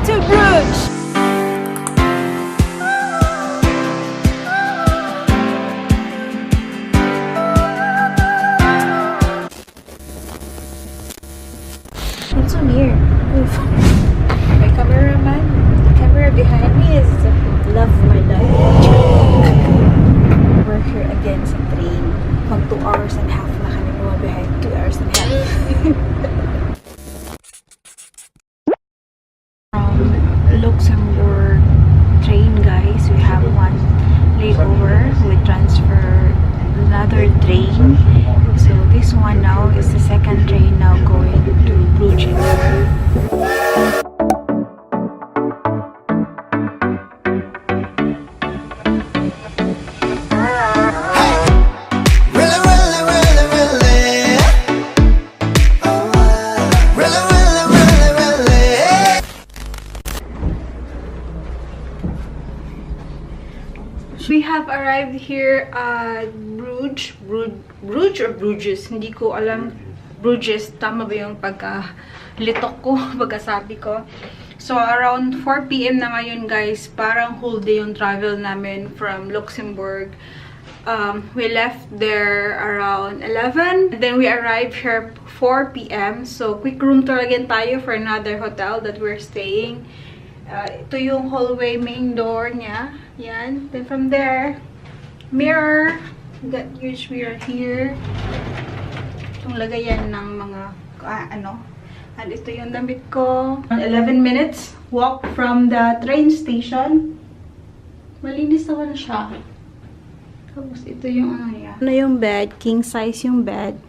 to Bruges! It's so near. Oof. My cameraman, the camera behind me is love my life. We're here again sa train. Mag 2 hours and a half na kami bumabiyahe. 2 hours and a half. From Luxembourg train, guys, we have one layover. We transfer another train. So this one now is the second train now going to Brugge. We have arrived here at Bruges or Bruges. Hindi ko alam. Bruges. Tama ba yung pagka-litok ko, pagkasabi ko. So, around 4 PM na ngayon, guys. Parang whole day yung travel namin from Luxembourg. We left there around 11. And then we arrived here 4 PM. So, quick room tour again tayo for another hotel that we're staying. Ito yung hallway main door niya. Yan. Then from there, mirror. We got huge mirror here. Itong lagayan ng mga ano. And ito yung damit ko. 11 minutes walk from the train station. Malinis naman siya. Tapos ito yung ano yan. Ano yung bed? King size yung bed.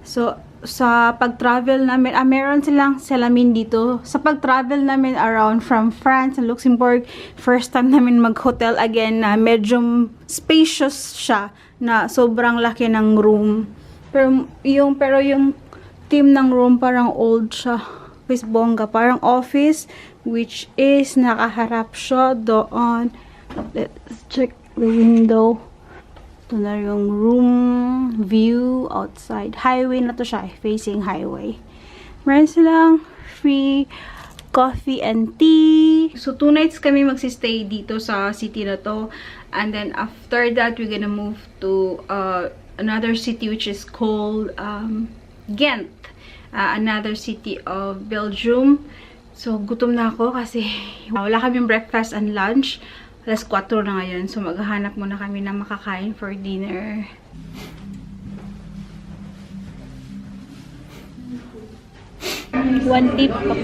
So, sa pag-travel namin, meron silang salamin dito. Sa pag-travel namin around from France and Luxembourg, first time namin mag-hotel again na medyo spacious siya, na sobrang laki ng room. Pero yung team ng room parang old siya. Office bongga, parang office, which is nakaharap siya doon. Let's check the window. Ito na yung room view outside. Highway na to siya. Facing highway. Meron silang free coffee and tea. So, 2 nights kami magsistay dito sa city na to. And then, after that, we're gonna move to another city which is called Ghent. Another city of Belgium. So, gutom na ako kasi wala kaming breakfast and lunch. Alas 4 na ngayon. So, maghahanap muna kami ng makakain for dinner. One tip, pag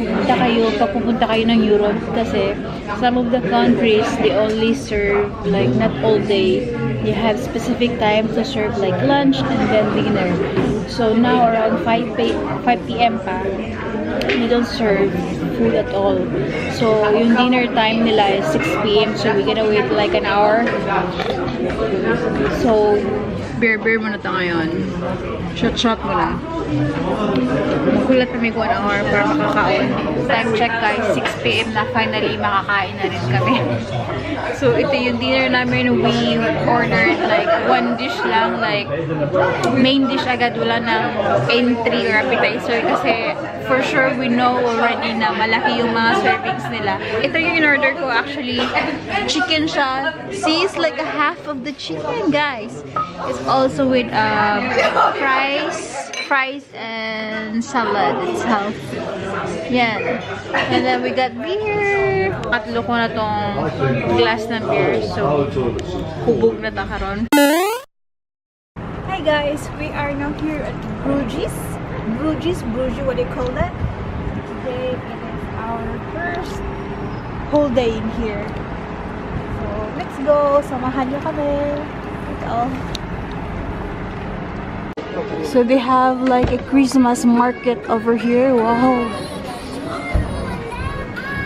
pupunta kayo ng Europe, kasi some of the countries, they only serve, like, not all day. You have specific time to serve, like, lunch and then dinner. So, now, around 5 PM pa, we don't serve food at all. So, yung dinner time nila is 6 PM. So, we're gonna wait like an hour. So, beer muna tayo ngayon. Shot muna. Magulat kami kung an hour para makakaon. Time check, guys. 6 PM na. Finally, makakain na rin kami. So, ito yung dinner namin. We ordered like 1 dish lang. Like, main dish agad. Wala ng entry or appetizer. Kasi, for sure, we know already na malaki yung mga servings nila. Ito yung in-order ko, actually. Chicken siya. See, it's like a half of the chicken, guys. It's also with fries and salad itself. Yan. And then we got beer. Katlo ko na tong glass ng beer. So, hubog na ta karon. Hi guys, we are now here at Bruges, what do you call that? Today it is our first whole day in here. So, let's go. Samahan niyo kami. Ito. So, they have like a Christmas market over here. Wow.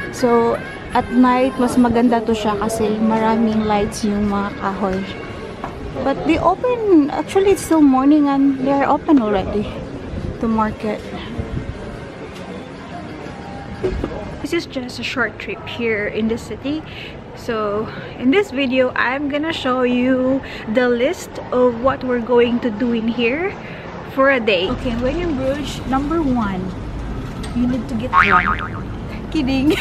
So, at night, mas maganda to siya kasi maraming lights yung mga kahoy. But they open, actually it's still morning and they are open already, the market. This is just a short trip here in the city. So in this video, I'm gonna show you the list of what we're going to do in here for a day. Okay, when in Bruges, number 1, you need to get drunk. Kidding.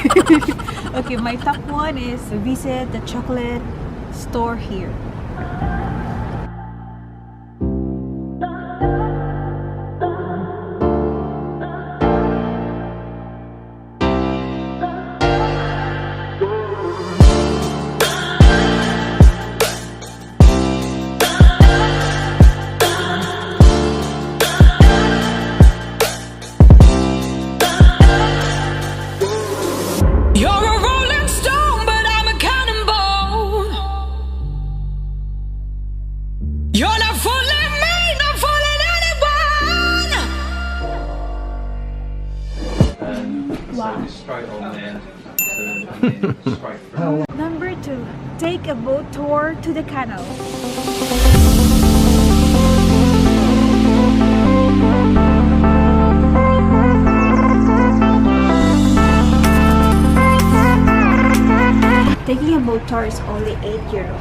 Okay, my top one is visit the chocolate store here. Number 2, take a boat tour to the canal. Taking a boat tour is only €8.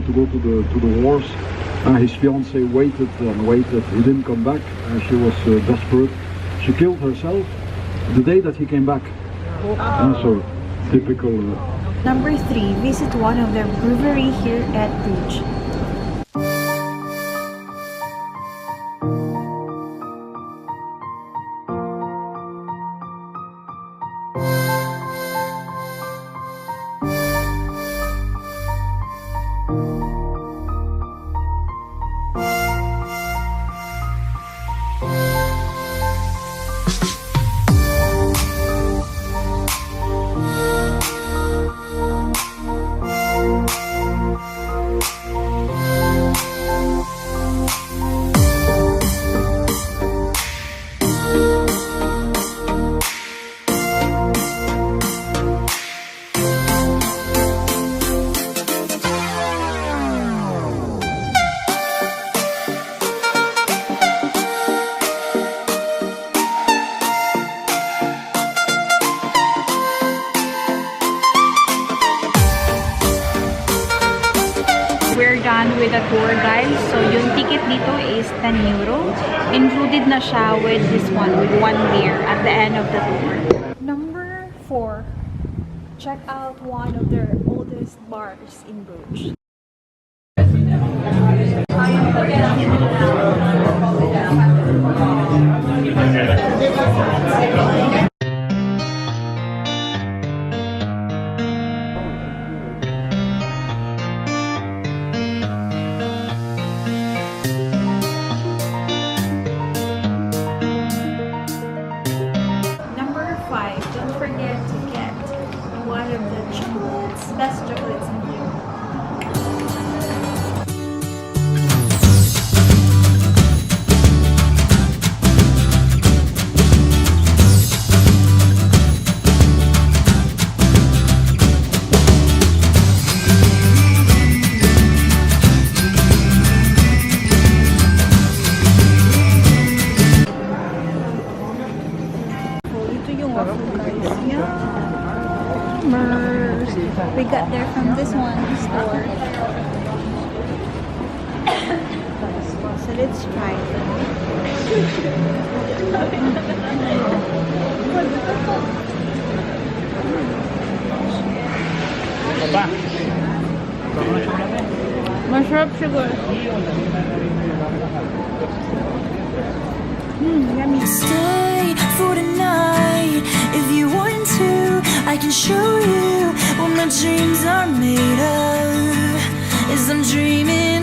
To go to the wars. His fiancée waited and waited. He didn't come back. She was desperate. She killed herself the day that he came back. So typical. Number 3, visit one of their brewery here at Brugge. We're done with the tour, guys. So, yung ticket dito is €10. Included na siya with this one, with 1 beer at the end of the tour. Number 4, check out one of their oldest bars in Bruges. Don't forget to get one of the chocolates, best chocolates in here. We got there from this one store. So let's try it. Masarap siguro. Yummy. Stay for the night if you want to. I can show you what my dreams are made of. As I'm dreaming